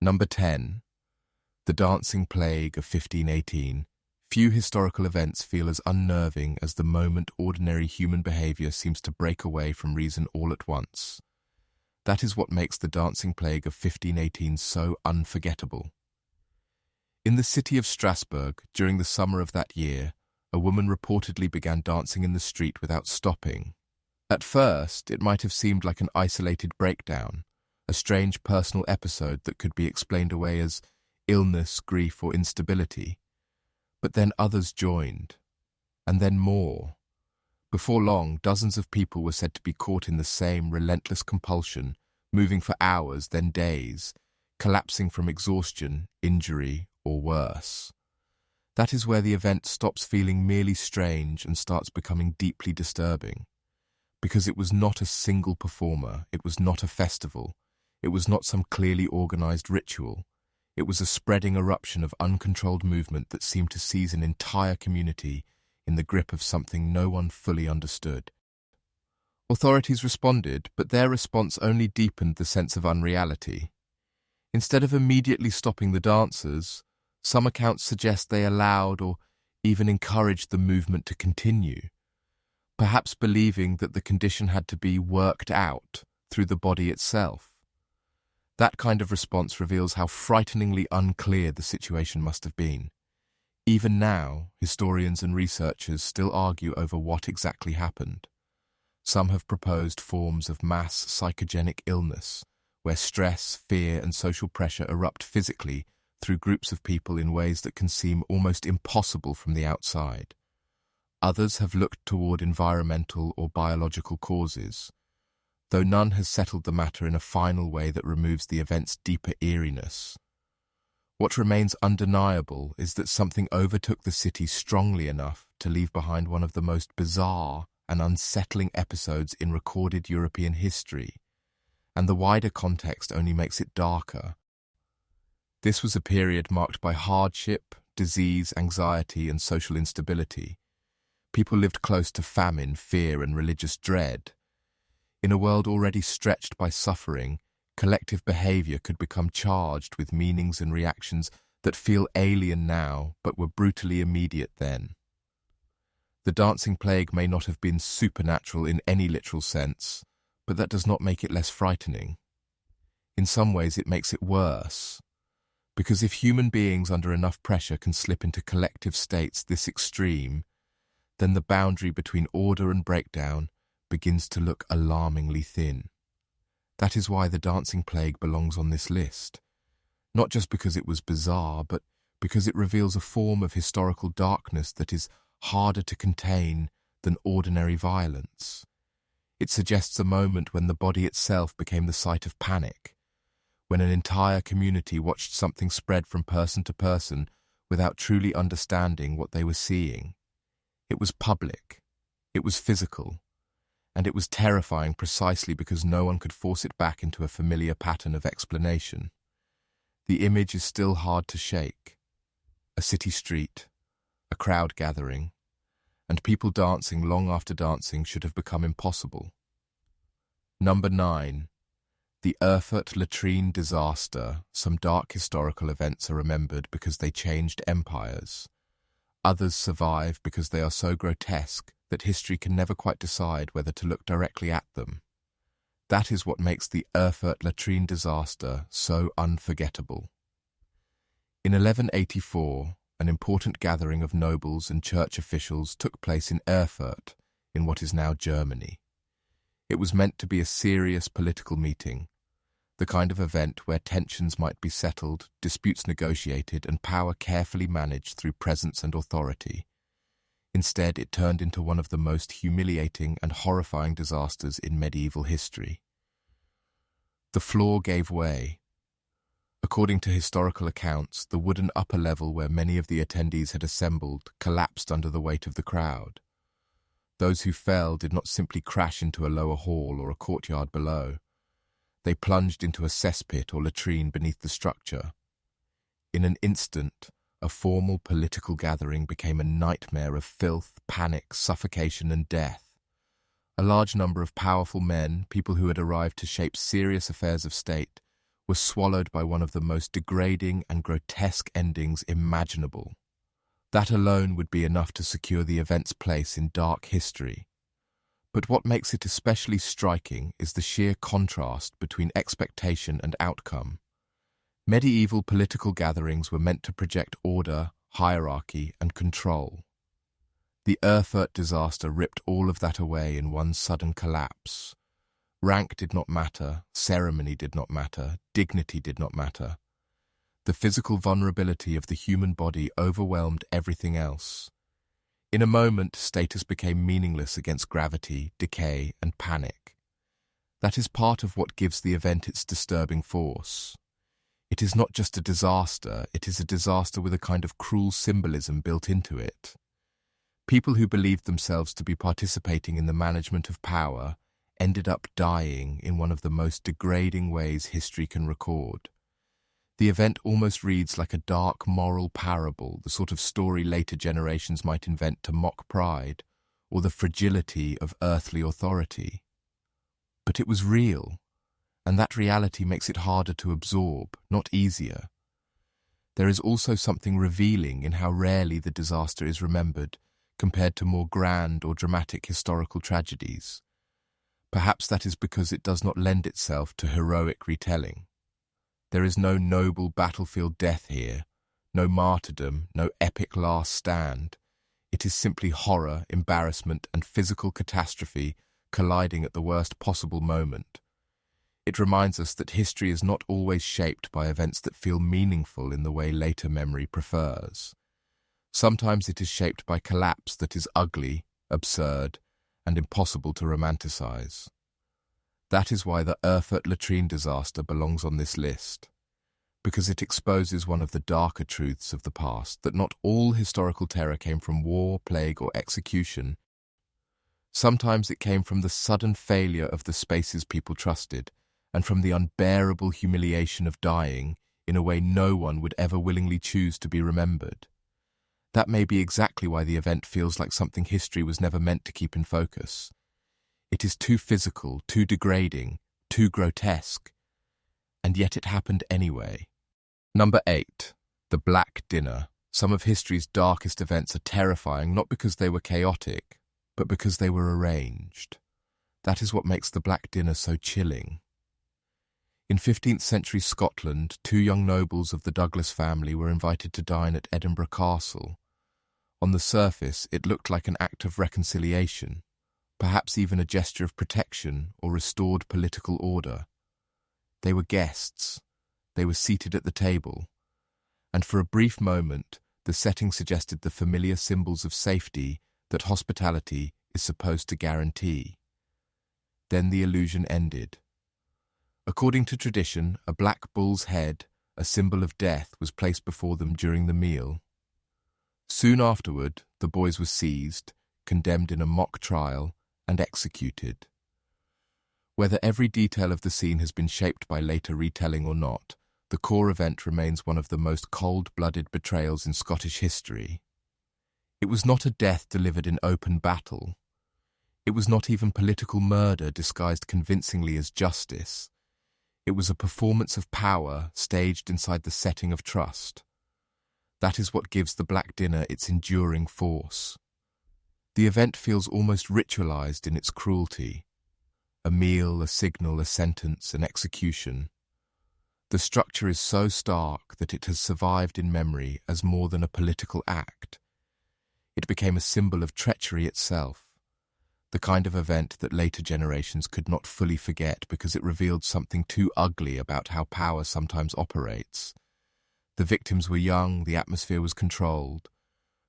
Number 10. The Dancing Plague of 1518. Few historical events feel as unnerving as the moment ordinary human behavior seems to break away from reason all at once. That is what makes the Dancing Plague of 1518 so unforgettable. In the city of Strasbourg, during the summer of that year, a woman reportedly began dancing in the street without stopping. At first, it might have seemed like an isolated breakdown, a strange personal episode that could be explained away as illness, grief, or instability. But then others joined, and then more. Before long, dozens of people were said to be caught in the same relentless compulsion, moving for hours, then days, collapsing from exhaustion, injury, or worse. That is where the event stops feeling merely strange and starts becoming deeply disturbing. Because it was not a single performer, it was not a festival, it was not some clearly organized ritual. It was a spreading eruption of uncontrolled movement that seemed to seize an entire community in the grip of something no one fully understood. Authorities responded, but their response only deepened the sense of unreality. Instead of immediately stopping the dancers, some accounts suggest they allowed or even encouraged the movement to continue, perhaps believing that the condition had to be worked out through the body itself. That kind of response reveals how frighteningly unclear the situation must have been. Even now, historians and researchers still argue over what exactly happened. Some have proposed forms of mass psychogenic illness, where stress, fear, and social pressure erupt physically through groups of people in ways that can seem almost impossible from the outside. Others have looked toward environmental or biological causes, though none has settled the matter in a final way that removes the event's deeper eeriness. What remains undeniable is that something overtook the city strongly enough to leave behind one of the most bizarre and unsettling episodes in recorded European history, and the wider context only makes it darker. This was a period marked by hardship, disease, anxiety, and social instability. People lived close to famine, fear, and religious dread. In a world already stretched by suffering, collective behavior could become charged with meanings and reactions that feel alien now but were brutally immediate then. The Dancing Plague may not have been supernatural in any literal sense, but that does not make it less frightening. In some ways it makes it worse, because if human beings under enough pressure can slip into collective states this extreme, then the boundary between order and breakdown begins to look alarmingly thin. That is why the Dancing Plague belongs on this list, not just because it was bizarre, but because it reveals a form of historical darkness that is harder to contain than ordinary violence. It suggests a moment when the body itself became the site of panic, when an entire community watched something spread from person to person without truly understanding what they were seeing. It was public, it was physical, and it was terrifying precisely because no one could force it back into a familiar pattern of explanation. The image is still hard to shake. A city street, a crowd gathering, and people dancing long after dancing should have become impossible. Number 9. The Erfurt latrine disaster. Some dark historical events are remembered because they changed empires. Others survive because they are so grotesque that history can never quite decide whether to look directly at them. That is what makes the Erfurt latrine disaster so unforgettable. In 1184, an important gathering of nobles and church officials took place in Erfurt, in what is now Germany. It was meant to be a serious political meeting, the kind of event where tensions might be settled, disputes negotiated, and power carefully managed through presence and authority. Instead, it turned into one of the most humiliating and horrifying disasters in medieval history. The floor gave way. According to historical accounts, the wooden upper level where many of the attendees had assembled collapsed under the weight of the crowd. Those who fell did not simply crash into a lower hall or a courtyard below. They plunged into a cesspit or latrine beneath the structure. In an instant, a formal political gathering became a nightmare of filth, panic, suffocation, and death. A large number of powerful men, people who had arrived to shape serious affairs of state, were swallowed by one of the most degrading and grotesque endings imaginable. That alone would be enough to secure the event's place in dark history. But what makes it especially striking is the sheer contrast between expectation and outcome. Medieval political gatherings were meant to project order, hierarchy, and control. The Erfurt disaster ripped all of that away in one sudden collapse. Rank did not matter, ceremony did not matter, dignity did not matter. The physical vulnerability of the human body overwhelmed everything else. In a moment, status became meaningless against gravity, decay, and panic. That is part of what gives the event its disturbing force. It is not just a disaster, it is a disaster with a kind of cruel symbolism built into it. People who believed themselves to be participating in the management of power ended up dying in one of the most degrading ways history can record. The event almost reads like a dark moral parable, the sort of story later generations might invent to mock pride or the fragility of earthly authority. But it was real, and that reality makes it harder to absorb, not easier. There is also something revealing in how rarely the disaster is remembered compared to more grand or dramatic historical tragedies. Perhaps that is because it does not lend itself to heroic retelling. There is no noble battlefield death here, no martyrdom, no epic last stand. It is simply horror, embarrassment, and physical catastrophe colliding at the worst possible moment. It reminds us that history is not always shaped by events that feel meaningful in the way later memory prefers. Sometimes it is shaped by collapse that is ugly, absurd, and impossible to romanticize. That is why the Erfurt latrine disaster belongs on this list, because it exposes one of the darker truths of the past, that not all historical terror came from war, plague, or execution. Sometimes it came from the sudden failure of the spaces people trusted, and from the unbearable humiliation of dying in a way no one would ever willingly choose to be remembered. That may be exactly why the event feels like something history was never meant to keep in focus. It is too physical, too degrading, too grotesque, and yet it happened anyway. Number 8. The Black Dinner. Some of history's darkest events are terrifying not because they were chaotic, but because they were arranged. That is what makes the Black Dinner so chilling. In 15th century Scotland, 2 young nobles of the Douglas family were invited to dine at Edinburgh Castle. On the surface, it looked like an act of reconciliation, perhaps even a gesture of protection or restored political order. They were guests. They were seated at the table. And for a brief moment, the setting suggested the familiar symbols of safety that hospitality is supposed to guarantee. Then the illusion ended. According to tradition, a black bull's head, a symbol of death, was placed before them during the meal. Soon afterward, the boys were seized, condemned in a mock trial, and executed. Whether every detail of the scene has been shaped by later retelling or not, the core event remains one of the most cold-blooded betrayals in Scottish history. It was not a death delivered in open battle. It was not even political murder disguised convincingly as justice. It was a performance of power staged inside the setting of trust. That is what gives the Black Dinner its enduring force. The event feels almost ritualized in its cruelty. A meal, a signal, a sentence, an execution. The structure is so stark that it has survived in memory as more than a political act. It became a symbol of treachery itself, the kind of event that later generations could not fully forget because it revealed something too ugly about how power sometimes operates. The victims were young, the atmosphere was controlled.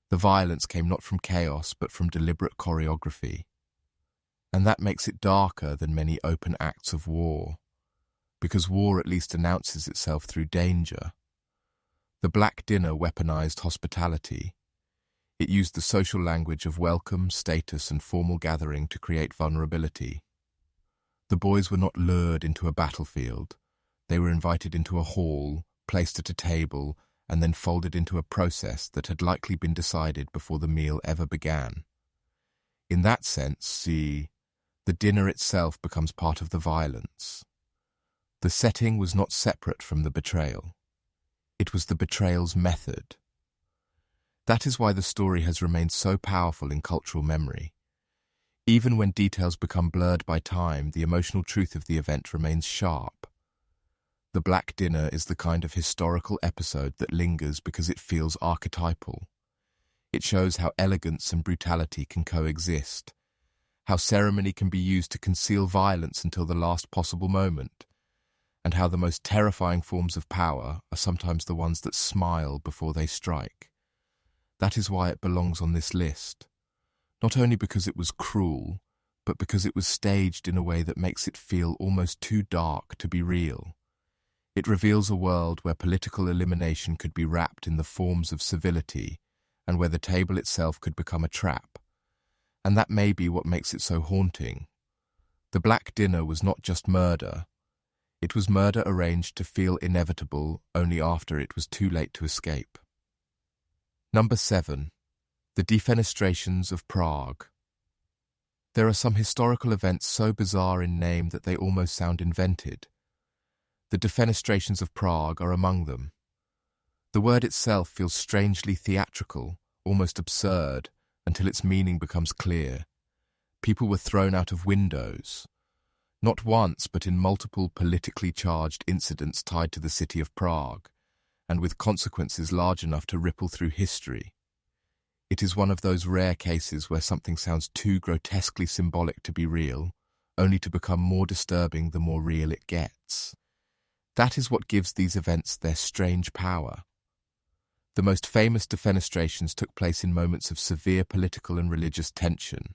The violence came not from chaos but from deliberate choreography. And that makes it darker than many open acts of war, because war at least announces itself through danger. The Black Dinner weaponized hospitality. It used the social language of welcome, status, and formal gathering to create vulnerability. The boys were not lured into a battlefield. They were invited into a hall, placed at a table, and then folded into a process that had likely been decided before the meal ever began. In that sense, the dinner itself becomes part of the violence. The setting was not separate from the betrayal. It was the betrayal's method. That is why the story has remained so powerful in cultural memory. Even when details become blurred by time, the emotional truth of the event remains sharp. The Black Dinner is the kind of historical episode that lingers because it feels archetypal. It shows how elegance and brutality can coexist, how ceremony can be used to conceal violence until the last possible moment, and how the most terrifying forms of power are sometimes the ones that smile before they strike. That is why it belongs on this list, not only because it was cruel, but because it was staged in a way that makes it feel almost too dark to be real. It reveals a world where political elimination could be wrapped in the forms of civility, and where the table itself could become a trap. And that may be what makes it so haunting. The Black Dinner was not just murder. It was murder arranged to feel inevitable only after it was too late to escape. Number 7. The Defenestrations of Prague. There are some historical events so bizarre in name that they almost sound invented. The Defenestrations of Prague are among them. The word itself feels strangely theatrical, almost absurd, until its meaning becomes clear. People were thrown out of windows. Not once, but in multiple politically charged incidents tied to the city of Prague, and with consequences large enough to ripple through history. It is one of those rare cases where something sounds too grotesquely symbolic to be real, only to become more disturbing the more real it gets. That is what gives these events their strange power. The most famous defenestrations took place in moments of severe political and religious tension,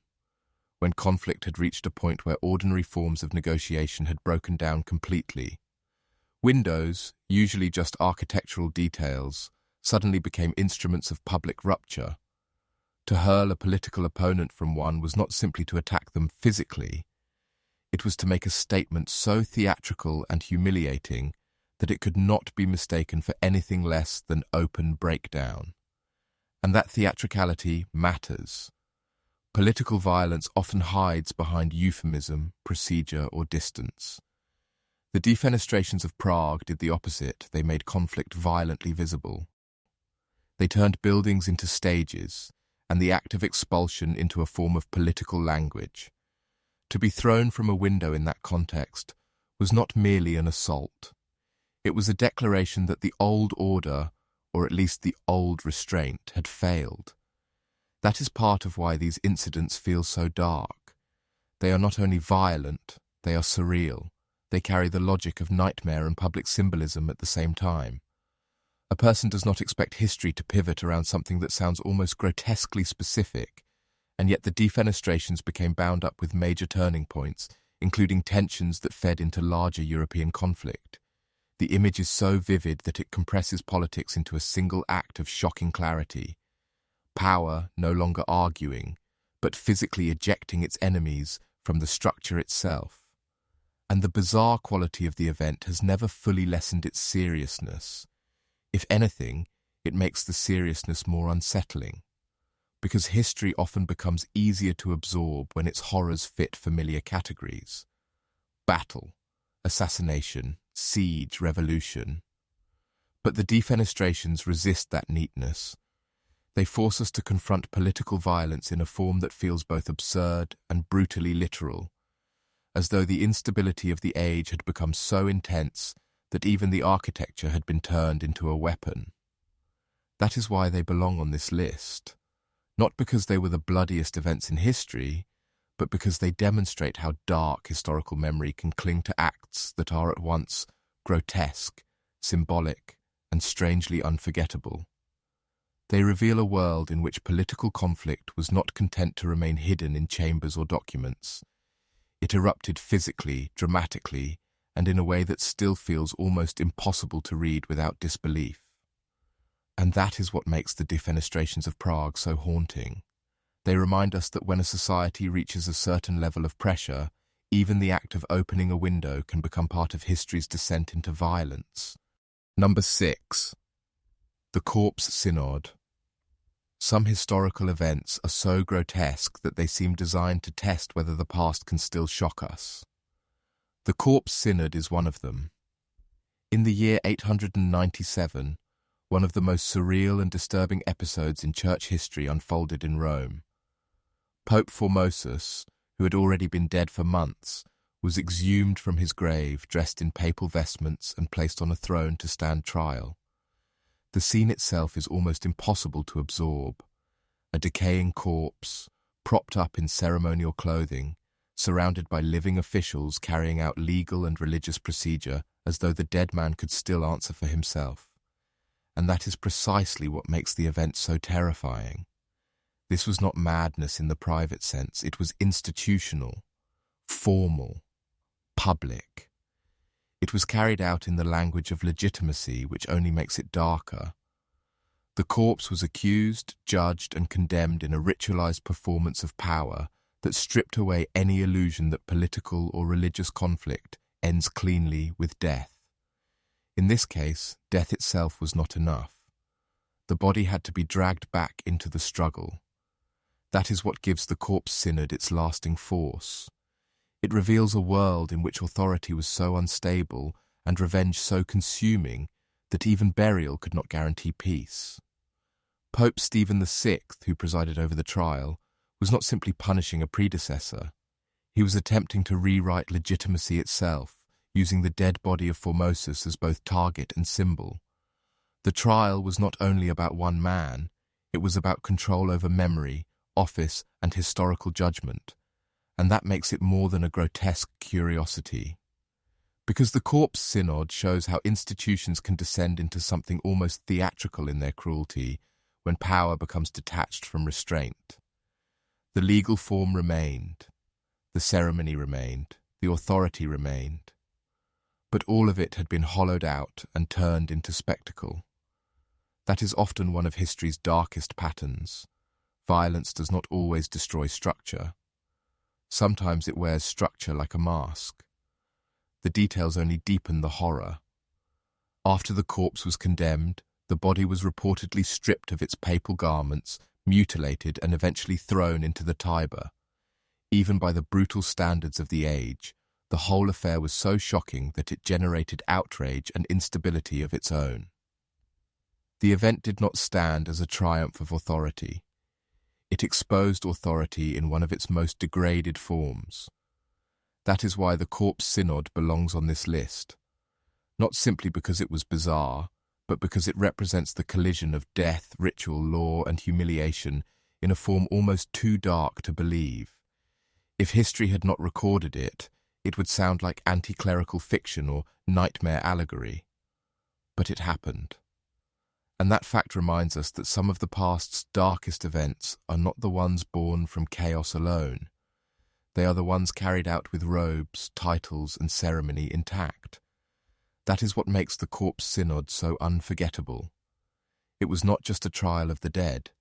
when conflict had reached a point where ordinary forms of negotiation had broken down completely. Windows, usually just architectural details, suddenly became instruments of public rupture. To hurl a political opponent from one was not simply to attack them physically. It was to make a statement so theatrical and humiliating that it could not be mistaken for anything less than open breakdown. And that theatricality matters. Political violence often hides behind euphemism, procedure, or distance. The defenestrations of Prague did the opposite. They made conflict violently visible. They turned buildings into stages, and the act of expulsion into a form of political language. To be thrown from a window in that context was not merely an assault. It was a declaration that the old order, or at least the old restraint, had failed. That is part of why these incidents feel so dark. They are not only violent, they are surreal. They carry the logic of nightmare and public symbolism at the same time. A person does not expect history to pivot around something that sounds almost grotesquely specific, and yet the defenestrations became bound up with major turning points, including tensions that fed into larger European conflict. The image is so vivid that it compresses politics into a single act of shocking clarity. Power no longer arguing, but physically ejecting its enemies from the structure itself. And the bizarre quality of the event has never fully lessened its seriousness. If anything, it makes the seriousness more unsettling, because history often becomes easier to absorb when its horrors fit familiar categories. Battle, assassination, siege, revolution. But the defenestrations resist that neatness. They force us to confront political violence in a form that feels both absurd and brutally literal, as though the instability of the age had become so intense that even the architecture had been turned into a weapon. That is why they belong on this list, not because they were the bloodiest events in history, but because they demonstrate how dark historical memory can cling to acts that are at once grotesque, symbolic, and strangely unforgettable. They reveal a world in which political conflict was not content to remain hidden in chambers or documents. It erupted physically, dramatically, and in a way that still feels almost impossible to read without disbelief. And that is what makes the defenestrations of Prague so haunting. They remind us that when a society reaches a certain level of pressure, even the act of opening a window can become part of history's descent into violence. Number 6. The Corpse Synod. Some historical events are so grotesque that they seem designed to test whether the past can still shock us. The Corpse Synod is one of them. In the year 897, one of the most surreal and disturbing episodes in church history unfolded in Rome. Pope Formosus, who had already been dead for months, was exhumed from his grave, dressed in papal vestments and placed on a throne to stand trial. The scene itself is almost impossible to absorb. A decaying corpse, propped up in ceremonial clothing, surrounded by living officials carrying out legal and religious procedure as though the dead man could still answer for himself. And that is precisely what makes the event so terrifying. This was not madness in the private sense, it was institutional, formal, public. It was carried out in the language of legitimacy, which only makes it darker. The corpse was accused, judged, and condemned in a ritualized performance of power that stripped away any illusion that political or religious conflict ends cleanly with death. In this case, death itself was not enough. The body had to be dragged back into the struggle. That is what gives the Corpse Synod its lasting force. It reveals a world in which authority was so unstable and revenge so consuming that even burial could not guarantee peace. Pope Stephen VI, who presided over the trial, was not simply punishing a predecessor. He was attempting to rewrite legitimacy itself, using the dead body of Formosus as both target and symbol. The trial was not only about one man, it was about control over memory, office, and historical judgment, and that makes it more than a grotesque curiosity. Because the Corpse Synod shows how institutions can descend into something almost theatrical in their cruelty when power becomes detached from restraint. The legal form remained, the ceremony remained, the authority remained. But all of it had been hollowed out and turned into spectacle. That is often one of history's darkest patterns. Violence does not always destroy structure. Sometimes it wears structure like a mask. The details only deepen the horror. After the corpse was condemned, the body was reportedly stripped of its papal garments, mutilated, and eventually thrown into the Tiber. Even by the brutal standards of the age, the whole affair was so shocking that it generated outrage and instability of its own. The event did not stand as a triumph of authority. It exposed authority in one of its most degraded forms. That is why the Corpse Synod belongs on this list, not simply because it was bizarre, but because it represents the collision of death, ritual, law, and humiliation in a form almost too dark to believe. If history had not recorded it, it would sound like anti-clerical fiction or nightmare allegory. But it happened. And that fact reminds us that some of the past's darkest events are not the ones born from chaos alone. They are the ones carried out with robes, titles, and ceremony intact. That is what makes the Corpse Synod so unforgettable. It was not just a trial of the dead.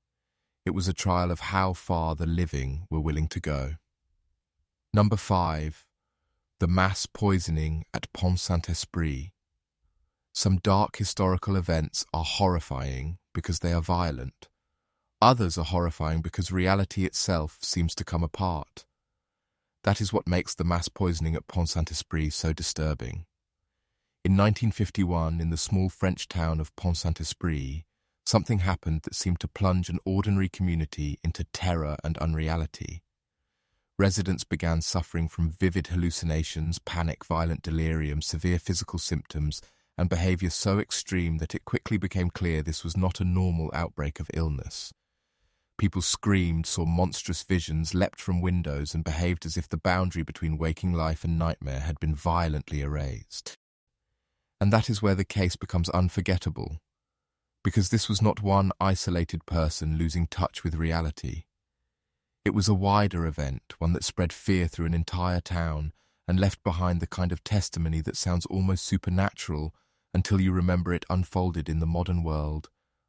It was a trial of how far the living were willing to go. Number 5. The mass poisoning at Pont Saint-Esprit. Some dark historical events are horrifying because they are violent. Others are horrifying because reality itself seems to come apart. That is what makes the mass poisoning at Pont Saint-Esprit so disturbing. In 1951, in the small French town of Pont Saint-Esprit, something happened that seemed to plunge an ordinary community into terror and unreality. Residents began suffering from vivid hallucinations, panic, violent delirium, severe physical symptoms, and behavior so extreme that it quickly became clear this was not a normal outbreak of illness. People screamed, saw monstrous visions, leapt from windows, and behaved as if the boundary between waking life and nightmare had been violently erased. And that is where the case becomes unforgettable, because this was not one isolated person losing touch with reality. It was a wider event, one that spread fear through an entire town and left behind the kind of testimony that sounds almost supernatural until you remember it unfolded in the modern world,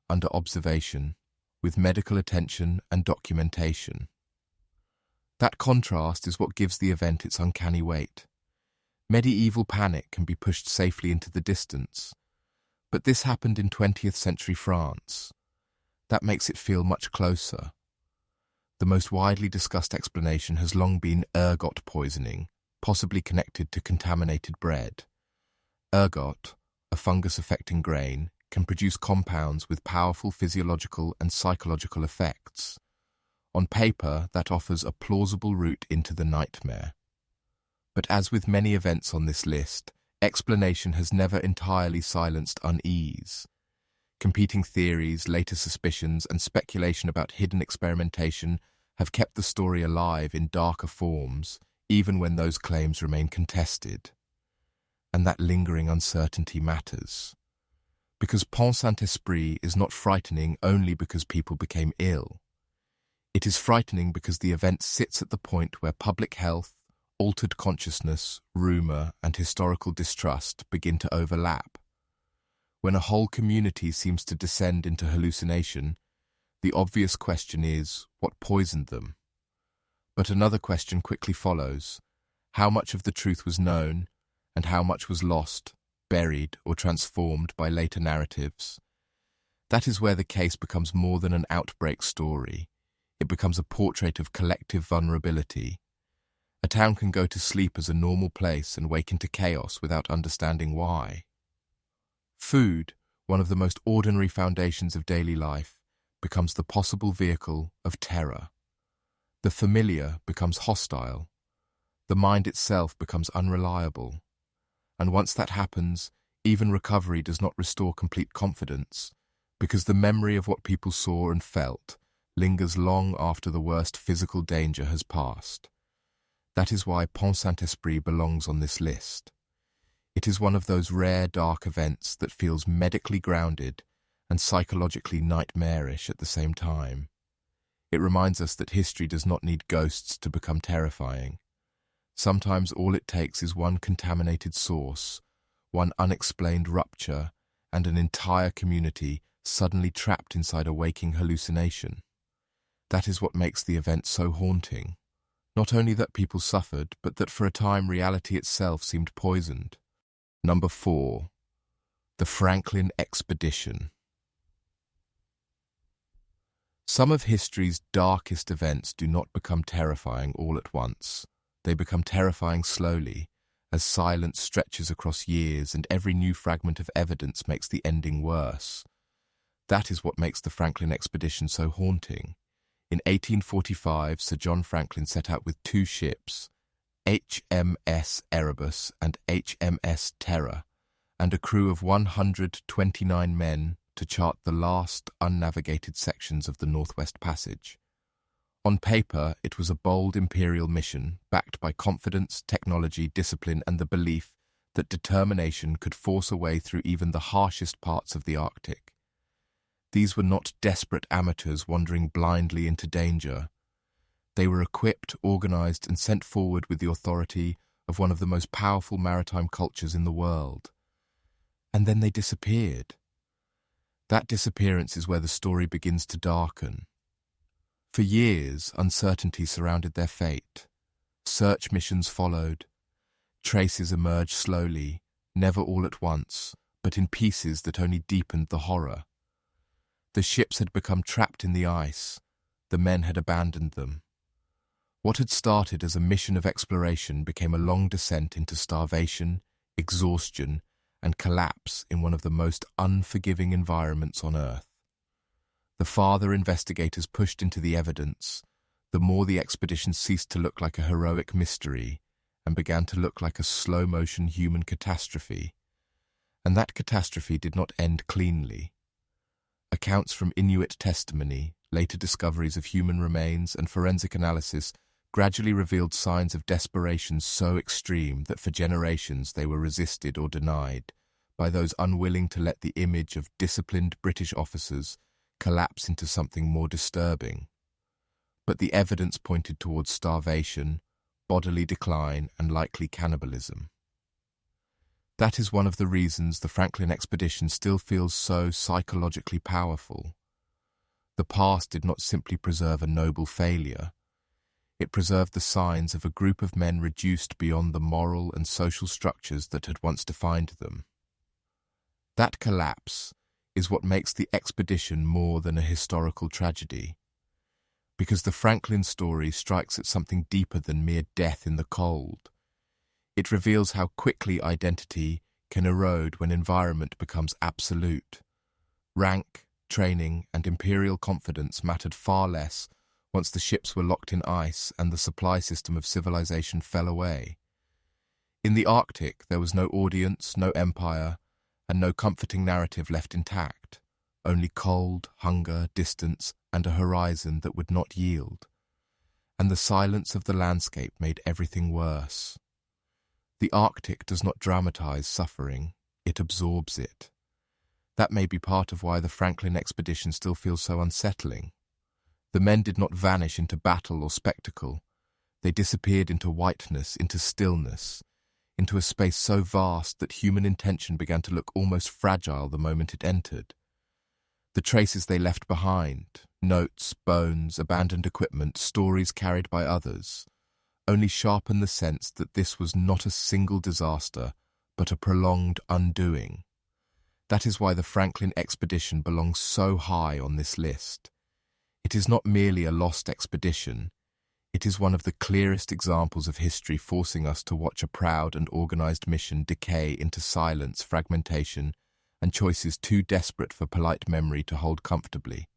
under observation, with medical attention and documentation. That contrast is what gives the event its uncanny weight. Medieval panic can be pushed safely into the distance, but this happened in 20th century France. That makes it feel much closer. The most widely discussed explanation has long been ergot poisoning, possibly connected to contaminated bread. Ergot, a a fungus affecting grain, can produce compounds with powerful physiological and psychological effects. On paper, that offers a plausible route into the nightmare. But as with many events on this list, explanation has never entirely silenced unease. Competing theories, later suspicions, and speculation about hidden experimentation have kept the story alive in darker forms, even when those claims remain contested. And that lingering uncertainty matters. Because Pont Saint-Esprit is not frightening only because people became ill. It is frightening because the event sits at the point where public health, altered consciousness, rumor, and historical distrust begin to overlap. When a whole community seems to descend into hallucination, the obvious question is, what poisoned them? But another question quickly follows. How much of the truth was known, and how much was lost, buried, or transformed by later narratives? That is where the case becomes more than an outbreak story. It becomes a portrait of collective vulnerability. A town can go to sleep as a normal place and wake into chaos without understanding why. Food, one of the most ordinary foundations of daily life, becomes the possible vehicle of terror. The familiar becomes hostile. The mind itself becomes unreliable. And once that happens, even recovery does not restore complete confidence, because the memory of what people saw and felt lingers long after the worst physical danger has passed. That is why Pont Saint-Esprit belongs on this list. It is one of those rare dark events that feels medically grounded and psychologically nightmarish at the same time. It reminds us that history does not need ghosts to become terrifying. Sometimes all it takes is one contaminated source, one unexplained rupture, and an entire community suddenly trapped inside a waking hallucination. That is what makes the event so haunting. Not only that people suffered, but that for a time reality itself seemed poisoned. Number 4. The Franklin Expedition. Some of history's darkest events do not become terrifying all at once. They become terrifying slowly, as silence stretches across years and every new fragment of evidence makes the ending worse. That is what makes the Franklin Expedition so haunting. In 1845, Sir John Franklin set out with 2 ships, HMS Erebus and HMS Terror, and a crew of 129 men to chart the last unnavigated sections of the Northwest Passage. On paper, it was a bold imperial mission, backed by confidence, technology, discipline, and the belief that determination could force a way through even the harshest parts of the Arctic. These were not desperate amateurs wandering blindly into danger. They were equipped, organized, and sent forward with the authority of one of the most powerful maritime cultures in the world. And then they disappeared. That disappearance is where the story begins to darken. For years, uncertainty surrounded their fate. Search missions followed. Traces emerged slowly, never all at once, but in pieces that only deepened the horror. The ships had become trapped in the ice. The men had abandoned them. What had started as a mission of exploration became a long descent into starvation, exhaustion, and collapse in one of the most unforgiving environments on Earth. The farther investigators pushed into the evidence, the more the expedition ceased to look like a heroic mystery and began to look like a slow-motion human catastrophe. And that catastrophe did not end cleanly. Accounts from Inuit testimony, later discoveries of human remains, and forensic analysis gradually revealed signs of desperation so extreme that for generations they were resisted or denied by those unwilling to let the image of disciplined British officers collapse into something more disturbing. But the evidence pointed towards starvation, bodily decline, and likely cannibalism. That is one of the reasons the Franklin expedition still feels so psychologically powerful. The past did not simply preserve a noble failure. It preserved the signs of a group of men reduced beyond the moral and social structures that had once defined them. That collapse is what makes the expedition more than a historical tragedy. Because the Franklin story strikes at something deeper than mere death in the cold. It reveals how quickly identity can erode when environment becomes absolute. Rank, training, and imperial confidence mattered far less once the ships were locked in ice and the supply system of civilization fell away. In the Arctic, there was no audience, no empire, and no comforting narrative left intact, only cold, hunger, distance, and a horizon that would not yield. And the silence of the landscape made everything worse. The Arctic does not dramatize suffering, it absorbs it. That may be part of why the Franklin expedition still feels so unsettling. The men did not vanish into battle or spectacle. They disappeared into whiteness, into stillness, into a space so vast that human intention began to look almost fragile the moment it entered. The traces they left behind, notes, bones, abandoned equipment, stories carried by others, only sharpened the sense that this was not a single disaster, but a prolonged undoing. That is why the Franklin expedition belongs so high on this list. It is not merely a lost expedition. It is one of the clearest examples of history forcing us to watch a proud and organized mission decay into silence, fragmentation, and choices too desperate for polite memory to hold comfortably.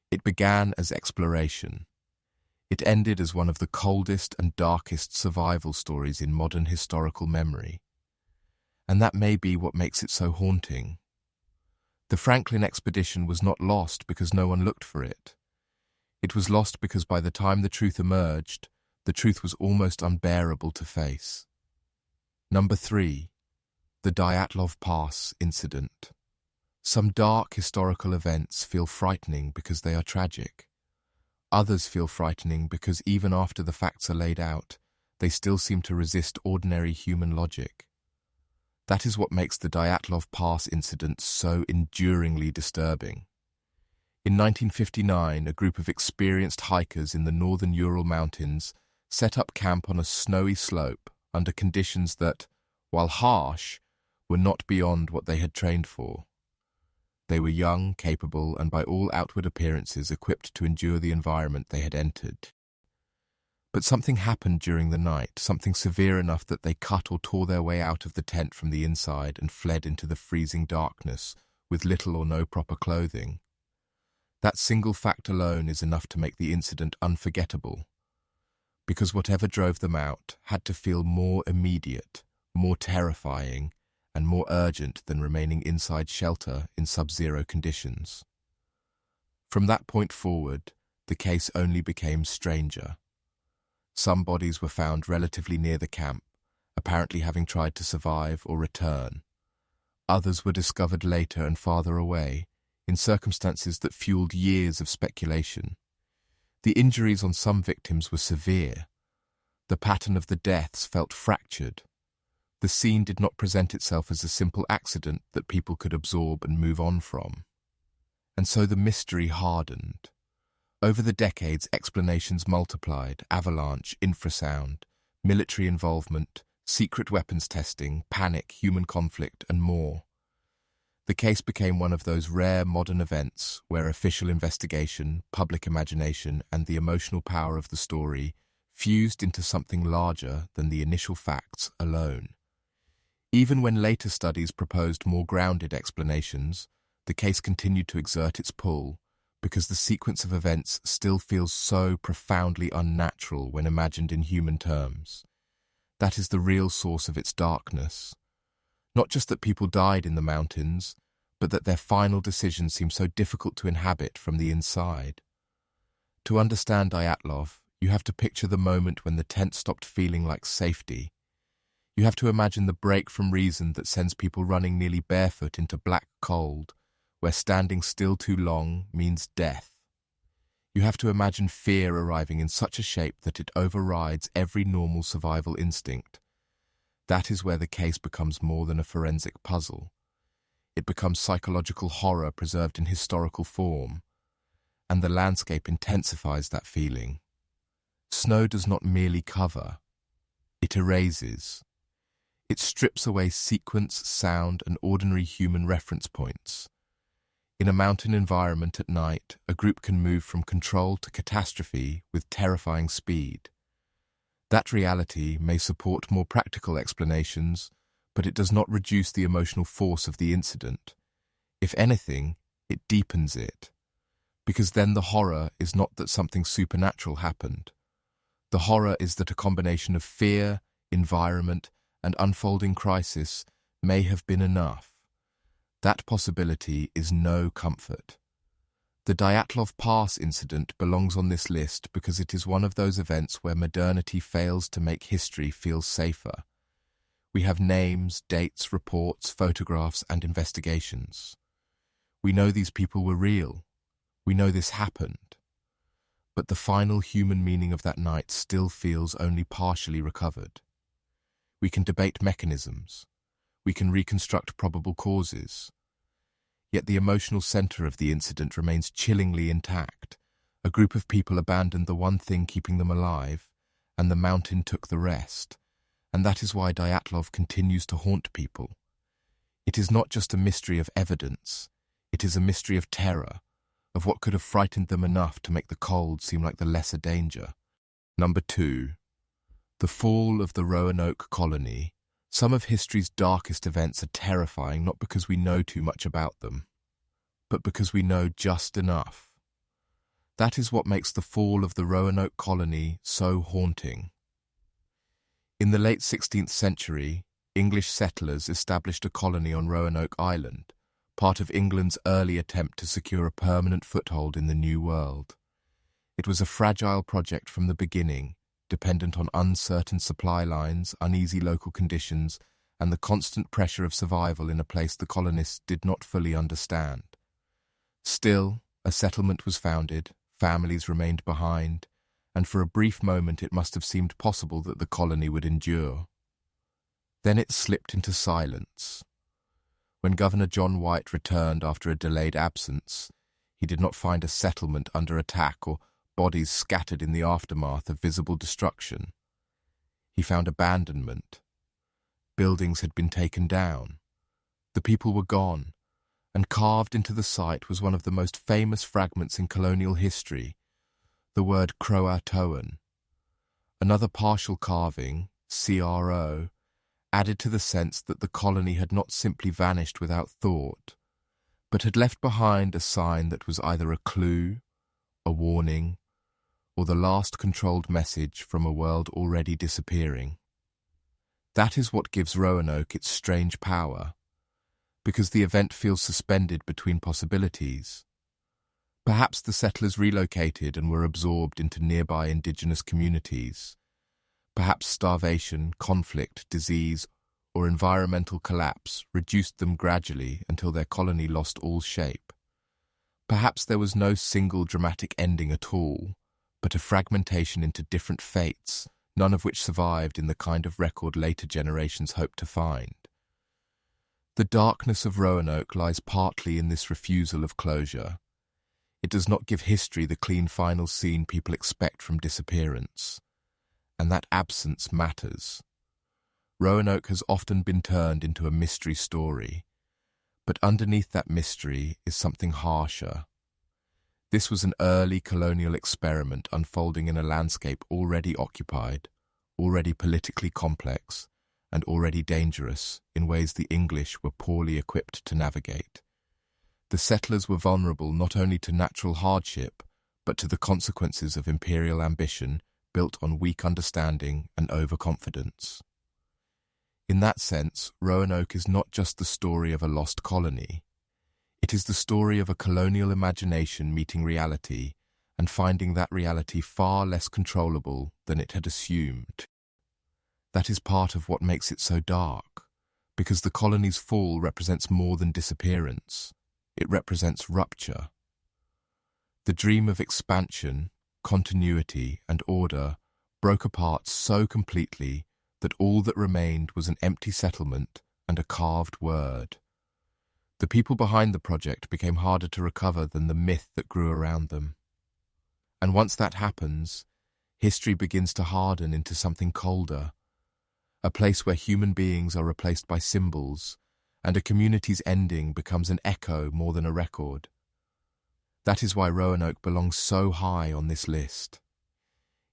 It began as exploration. It ended as one of the coldest and darkest survival stories in modern historical memory. And that may be what makes it so haunting. The Franklin expedition was not lost because no one looked for it. It was lost because by the time the truth emerged, the truth was almost unbearable to face. Number 3. The Dyatlov Pass incident. Some dark historical events feel frightening because they are tragic. Others feel frightening because even after the facts are laid out, they still seem to resist ordinary human logic. That is what makes the Dyatlov Pass incident so enduringly disturbing. In 1959, a group of experienced hikers in the northern Ural Mountains set up camp on a snowy slope under conditions that, while harsh, were not beyond what they had trained for. They were young, capable, and by all outward appearances equipped to endure the environment they had entered. But something happened during the night, something severe enough that they cut or tore their way out of the tent from the inside and fled into the freezing darkness with little or no proper clothing. That single fact alone is enough to make the incident unforgettable, because whatever drove them out had to feel more immediate, more terrifying, and more urgent than remaining inside shelter in sub-zero conditions. From that point forward, the case only became stranger. Some bodies were found relatively near the camp, apparently having tried to survive or return. Others were discovered later and farther away, in circumstances that fueled years of speculation. The injuries on some victims were severe. The pattern of the deaths felt fractured. The scene did not present itself as a simple accident that people could absorb and move on from. And so the mystery hardened. Over the decades, explanations multiplied: avalanche, infrasound, military involvement, secret weapons testing, panic, human conflict, and more. The case became one of those rare modern events where official investigation, public imagination, and the emotional power of the story fused into something larger than the initial facts alone. Even when later studies proposed more grounded explanations, the case continued to exert its pull because the sequence of events still feels so profoundly unnatural when imagined in human terms. That is the real source of its darkness. Not just that people died in the mountains, but that their final decisions seem so difficult to inhabit from the inside. To understand Dyatlov, you have to picture the moment when the tent stopped feeling like safety. You have to imagine the break from reason that sends people running nearly barefoot into black cold, where standing still too long means death. You have to imagine fear arriving in such a shape that it overrides every normal survival instinct. That is where the case becomes more than a forensic puzzle. It becomes psychological horror preserved in historical form, and the landscape intensifies that feeling. Snow does not merely cover, it erases. It strips away sequence, sound, and ordinary human reference points. In a mountain environment at night, a group can move from control to catastrophe with terrifying speed. That reality may support more practical explanations, but it does not reduce the emotional force of the incident. If anything, it deepens it, because then the horror is not that something supernatural happened. The horror is that a combination of fear, environment, and unfolding crisis may have been enough. That possibility is no comfort. The Dyatlov Pass incident belongs on this list because it is one of those events where modernity fails to make history feel safer. We have names, dates, reports, photographs, and investigations. We know these people were real. We know this happened. But the final human meaning of that night still feels only partially recovered. We can debate mechanisms. We can reconstruct probable causes. Yet the emotional center of the incident remains chillingly intact. A group of people abandoned the one thing keeping them alive, and the mountain took the rest. And that is why Dyatlov continues to haunt people. It is not just a mystery of evidence. It is a mystery of terror, of what could have frightened them enough to make the cold seem like the lesser danger. Number 2. The fall of the Roanoke colony. Some of history's darkest events are terrifying not because we know too much about them, but because we know just enough. That is what makes the fall of the Roanoke colony so haunting. In the late 16th century, English settlers established a colony on Roanoke Island, part of England's early attempt to secure a permanent foothold in the New World. It was a fragile project from the beginning, dependent on uncertain supply lines, uneasy local conditions, and the constant pressure of survival in a place the colonists did not fully understand. Still, a settlement was founded, families remained behind, and for a brief moment it must have seemed possible that the colony would endure. Then it slipped into silence. When Governor John White returned after a delayed absence, he did not find a settlement under attack or bodies scattered in the aftermath of visible destruction. He found abandonment. Buildings had been taken down. The people were gone, and carved into the site was one of the most famous fragments in colonial history, the word Croatoan. Another partial carving, CRO, added to the sense that the colony had not simply vanished without thought, but had left behind a sign that was either a clue, a warning, or the last controlled message from a world already disappearing. That is what gives Roanoke its strange power, because the event feels suspended between possibilities. Perhaps the settlers relocated and were absorbed into nearby indigenous communities. Perhaps starvation, conflict, disease, or environmental collapse reduced them gradually until their colony lost all shape. Perhaps there was no single dramatic ending at all, but a fragmentation into different fates, none of which survived in the kind of record later generations hoped to find. The darkness of Roanoke lies partly in this refusal of closure. It does not give history the clean final scene people expect from disappearance. And that absence matters. Roanoke has often been turned into a mystery story, but underneath that mystery is something harsher. This was an early colonial experiment unfolding in a landscape already occupied, already politically complex, and already dangerous in ways the English were poorly equipped to navigate. The settlers were vulnerable not only to natural hardship, but to the consequences of imperial ambition built on weak understanding and overconfidence. In that sense, Roanoke is not just the story of a lost colony. It is the story of a colonial imagination meeting reality and finding that reality far less controllable than it had assumed. That is part of what makes it so dark, because the colony's fall represents more than disappearance. It represents rupture. The dream of expansion, continuity, and order broke apart so completely that all that remained was an empty settlement and a carved word. The people behind the project became harder to recover than the myth that grew around them. And once that happens, history begins to harden into something colder, a place where human beings are replaced by symbols, and a community's ending becomes an echo more than a record. That is why Roanoke belongs so high on this list.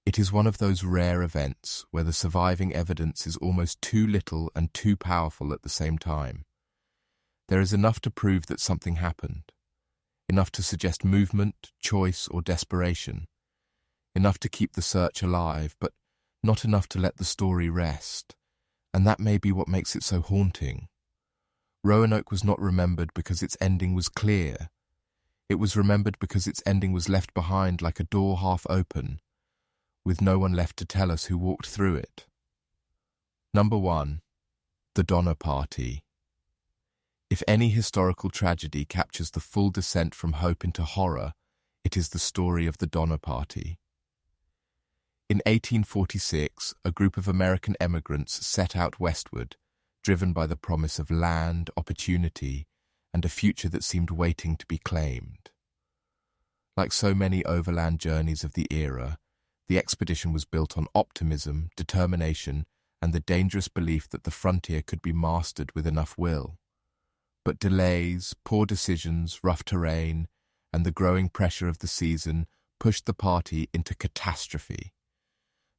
It is one of those rare events where the surviving evidence is almost too little and too powerful at the same time. There is enough to prove that something happened, enough to suggest movement, choice, or desperation, enough to keep the search alive, but not enough to let the story rest. And that may be what makes it so haunting. Roanoke was not remembered because its ending was clear. It was remembered because its ending was left behind like a door half open, with no one left to tell us who walked through it. Number 1. The Donner Party. If any historical tragedy captures the full descent from hope into horror, it is the story of the Donner Party. In 1846, a group of American emigrants set out westward, driven by the promise of land, opportunity, and a future that seemed waiting to be claimed. Like so many overland journeys of the era, the expedition was built on optimism, determination, and the dangerous belief that the frontier could be mastered with enough will. But delays, poor decisions, rough terrain, and the growing pressure of the season pushed the party into catastrophe.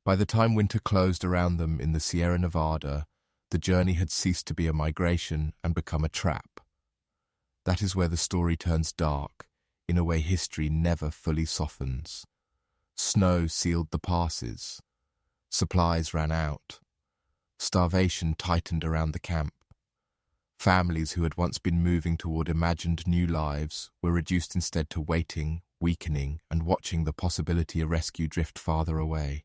By the time winter closed around them in the Sierra Nevada, the journey had ceased to be a migration and become a trap. That is where the story turns dark, in a way history never fully softens. Snow sealed the passes. Supplies ran out. Starvation tightened around the camp. Families who had once been moving toward imagined new lives were reduced instead to waiting, weakening, and watching the possibility of rescue drift farther away.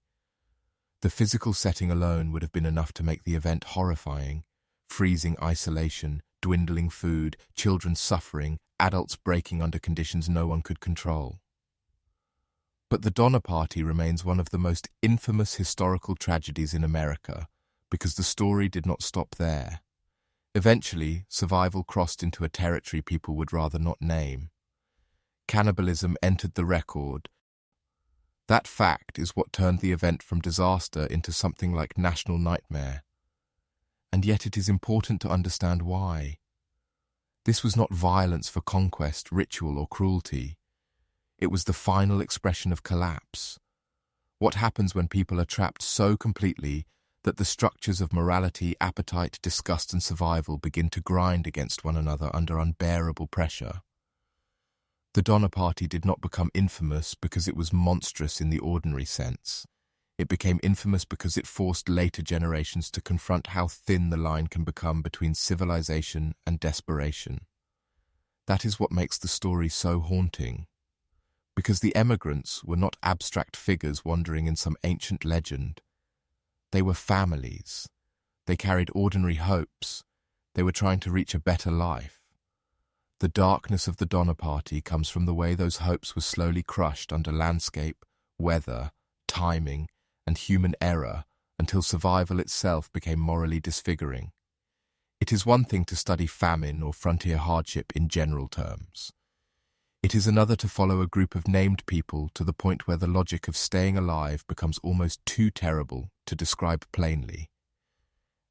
The physical setting alone would have been enough to make the event horrifying. Freezing isolation, dwindling food, children suffering, adults breaking under conditions no one could control. But the Donner Party remains one of the most infamous historical tragedies in America because the story did not stop there. Eventually, survival crossed into a territory people would rather not name. Cannibalism entered the record. That fact is what turned the event from disaster into something like national nightmare. And yet it is important to understand why. This was not violence for conquest, ritual, or cruelty. It was the final expression of collapse. What happens when people are trapped so completely that the structures of morality, appetite, disgust, and survival begin to grind against one another under unbearable pressure? The Donner Party did not become infamous because it was monstrous in the ordinary sense. It became infamous because it forced later generations to confront how thin the line can become between civilization and desperation. That is what makes the story so haunting. Because the emigrants were not abstract figures wandering in some ancient legend. They were families. They carried ordinary hopes. They were trying to reach a better life. The darkness of the Donner Party comes from the way those hopes were slowly crushed under landscape, weather, timing, and human error until survival itself became morally disfiguring. It is one thing to study famine or frontier hardship in general terms. It is another to follow a group of named people to the point where the logic of staying alive becomes almost too terrible to describe plainly.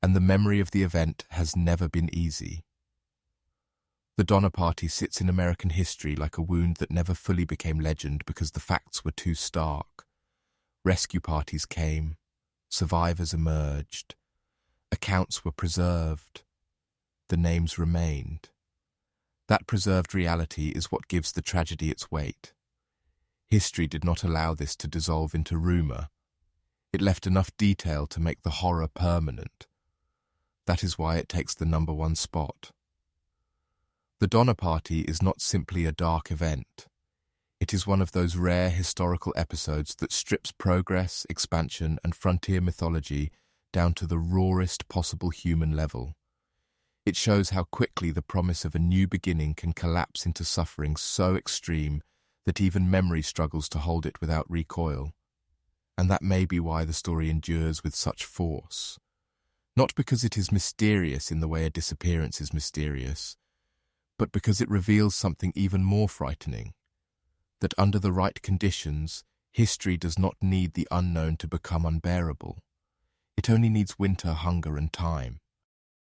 And the memory of the event has never been easy. The Donner Party sits in American history like a wound that never fully became legend because the facts were too stark. Rescue parties came, survivors emerged, accounts were preserved, the names remained. That preserved reality is what gives the tragedy its weight. History did not allow this to dissolve into rumor. It left enough detail to make the horror permanent. That is why it takes the number 1 spot. The Donner Party is not simply a dark event. It is one of those rare historical episodes that strips progress, expansion, and frontier mythology down to the rawest possible human level. It shows how quickly the promise of a new beginning can collapse into suffering so extreme that even memory struggles to hold it without recoil. And that may be why the story endures with such force. Not because it is mysterious in the way a disappearance is mysterious, but because it reveals something even more frightening, that under the right conditions, history does not need the unknown to become unbearable. It only needs winter, hunger, and time.